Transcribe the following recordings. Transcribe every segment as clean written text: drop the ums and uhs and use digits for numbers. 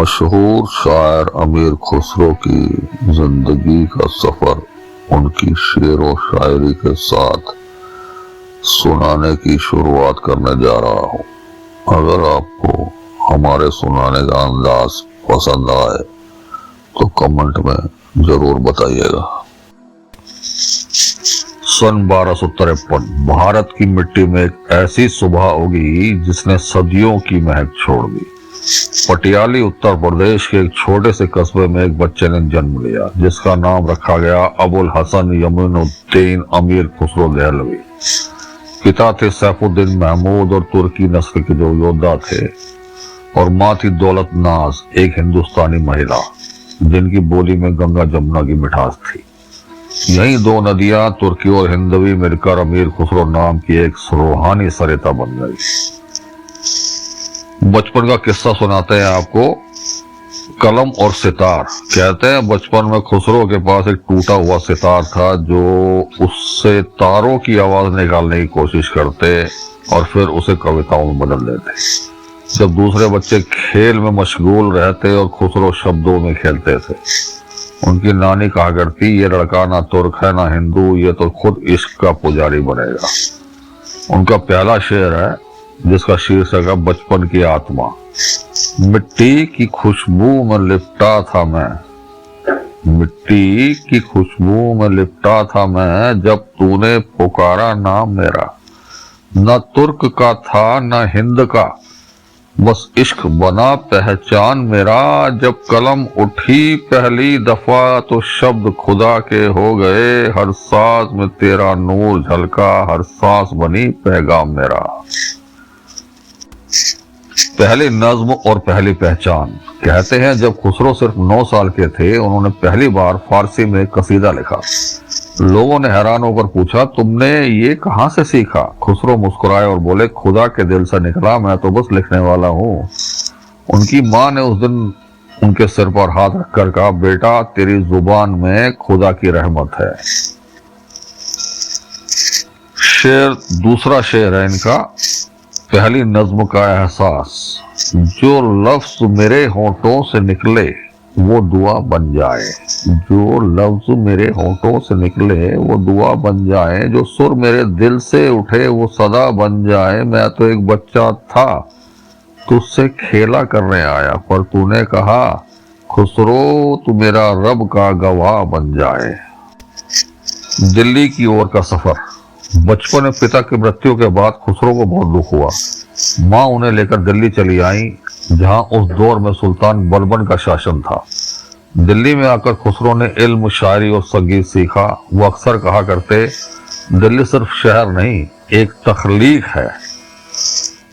मशहूर शायर अमीर खुसरो की जिंदगी का सफर उनकी शेर व शायरी के साथ सुनाने की शुरुआत करने जा रहा हूँ। अगर आपको हमारे सुनाने का अंदाज पसंद आए तो कमेंट में जरूर बताइएगा। सन 1253 भारत की मिट्टी में एक ऐसी सुबह उगी जिसने सदियों की महक छोड़ दी। पटियाली उत्तर प्रदेश के एक छोटे से कस्बे में एक बच्चे ने जन्म लिया जिसका नाम रखा गया अबुल हसन यमीनुद्दीन अमीर खुसरो देहलवी। पिता थे सैफुद्दीन महमूद और तुर्की नस्ल के जो योद्धा थे, और माँ थी दौलत नाज, एक हिंदुस्तानी महिला जिनकी बोली में गंगा जमुना की मिठास थी। यही दो नदियां तुर्की और हिंदवी मिलकर अमीर खुसरो नाम की एक रूहानी सरिता बन गई। बचपन का किस्सा सुनाते हैं आपको। कलम और सितार। कहते हैं बचपन में खुसरो के पास एक टूटा हुआ सितार था जो उससे तारों की आवाज निकालने की कोशिश करते और फिर उसे कविताओं में बदल देते। जब दूसरे बच्चे खेल में मशगूल रहते और खुसरो शब्दों में खेलते थे, उनकी नानी कहा करती, ये लड़का ना तुर्क है ना हिंदू, ये तो खुद इश्क का पुजारी बनेगा। उनका पहला शेर है जिसका शीर्षक है बचपन की आत्मा। मिट्टी की खुशबू में लिपटा था मैं, मिट्टी की खुशबू में लिपटा था मैं, जब तूने पुकारा नाम मेरा। न तुर्क का था न हिंद का, बस इश्क बना पहचान मेरा। जब कलम उठी पहली दफा तो शब्द खुदा के हो गए, हर सांस में तेरा नूर झलका, हर सांस बनी पैगाम मेरा। पहली नज्म और पहली पहचान। कहते हैं जब खुसरो सिर्फ 9 साल के थे उन्होंने पहली बार फारसी में कसीदा लिखा। लोगों ने हैरान होकर पूछा, तुमने ये कहां से सीखा? खुसरो मुस्कुराए और बोले, खुदा के दिल से निकला, मैं तो बस लिखने वाला हूँ। उनकी माँ ने उस दिन उनके सिर पर हाथ रखकर कहा, बेटा तेरी जुबान में खुदा की रहमत है। शेर, दूसरा शेर है इनका, पहली नज्म का एहसास। जो लफ्ज मेरे होठों से निकले वो दुआ बन जाए, जो लफ्ज मेरे होठों से निकले वो दुआ बन जाए, जो सुर मेरे दिल से उठे वो सदा बन जाए। मैं तो एक बच्चा था तुझसे खेला करने आया, पर तूने कहा खुसरो तू मेरा रब का गवाह बन जाए। दिल्ली की ओर का सफर। बचपन में पिता की मृत्यु के बाद खुसरो को बहुत दुख हुआ। माँ उन्हें लेकर दिल्ली चली आई जहां उस दौर में सुल्तान बलबन का शासन था। दिल्ली में आकर खुसरो ने इल्म, शायरी और संगीत सीखा। वो अक्सर कहा करते, दिल्ली सिर्फ शहर नहीं एक तख्लीक है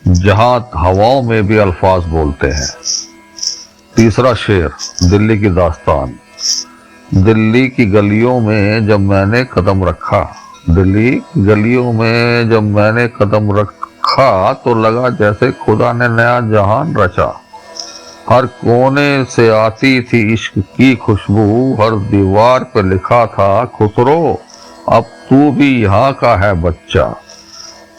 जहां हवाओं में भी अल्फाज बोलते हैं। तीसरा शेर, दिल्ली की दास्तान। दिल्ली की गलियों में जब मैंने कदम रखा, दिल्ली गलियों में जब मैंने कदम रखा तो लगा जैसे खुदा ने नया जहान रचा। हर कोने से आती थी इश्क की खुशबू, हर दीवार पे लिखा था खुसरो अब तू भी यहाँ का है बच्चा।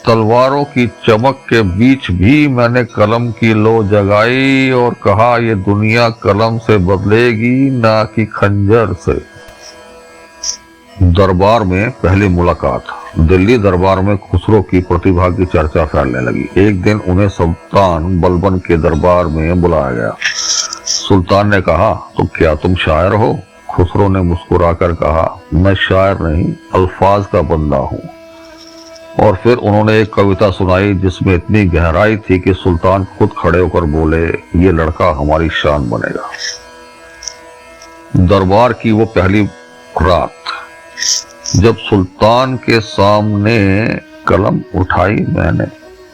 तलवारों की चमक के बीच भी मैंने कलम की लो जगाई और कहा ये दुनिया कलम से बदलेगी ना कि खंजर से। दरबार में पहली मुलाकात। दिल्ली दरबार में खुसरो की प्रतिभा की चर्चा फैलने लगी। एक दिन उन्हें सुल्तान बलबन के दरबार में बुलाया गया। सुल्तान ने कहा, तो क्या तुम शायर हो? खुसरो ने मुस्कुराकर कहा, मैं शायर नहीं अल्फाज का बंदा हूँ। और फिर उन्होंने एक कविता सुनाई जिसमें इतनी गहराई थी कि सुल्तान खुद खड़े होकर बोले, ये लड़का हमारी शान बनेगा। दरबार की वो पहली रात जब सुल्तान के सामने कलम उठाई मैंने,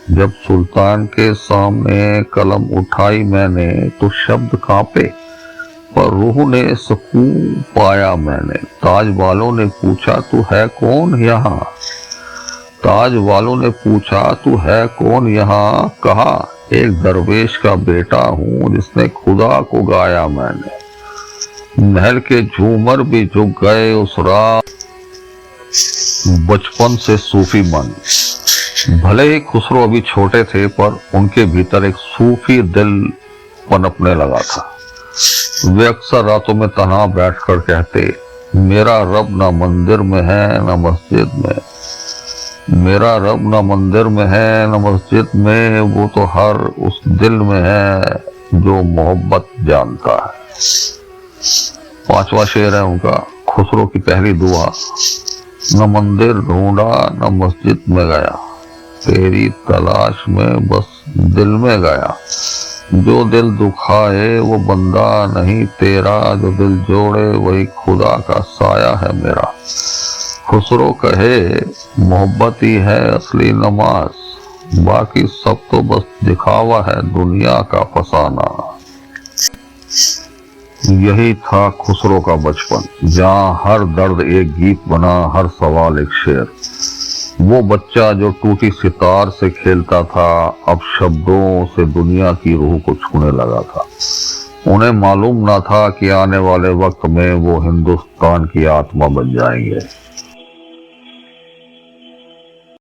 जब सुल्तान के सामने कलम उठाई मैंने तो शब्द कांपे पर रूह ने सुकून पाया मैंने। ताज वालों ने पूछा तू है कौन यहाँ, ताज वालों ने पूछा तू है कौन यहाँ, कहा एक दरवेश का बेटा हूँ जिसने खुदा को गाया मैंने। महल के झूमर भी झुक गए उस रात। बचपन से सूफी मन। भले ही खुसरो अभी छोटे थे पर उनके भीतर एक सूफी दिल पनपने लगा था। वे अक्सर रातों में तन्हा बैठकर कहते, मेरा रब न मंदिर में है न मस्जिद में, मेरा रब न मंदिर में है न मस्जिद में, वो तो हर उस दिल में है जो मोहब्बत जानता है। पांचवा शेर है उनका, खुसरो की पहली दुआ। न मंदिर ढूंढा न मस्जिद में गया, तेरी तलाश में बस दिल में गया, जो दिल दुखाए वो बंदा नहीं तेरा, जो दिल जोड़े वही खुदा का साया है मेरा। खुसरो कहे मोहब्बत ही है असली नमाज, बाकी सब तो बस दिखावा है दुनिया का फसाना। यही था खुसरो का बचपन, जहाँ हर दर्द एक गीत बना, हर सवाल एक शेर। वो बच्चा जो टूटी सितार से खेलता था, अब शब्दों से दुनिया की रूह को छूने लगा था। उन्हें मालूम ना था कि आने वाले वक्त में वो हिंदुस्तान की आत्मा बन जाएंगे।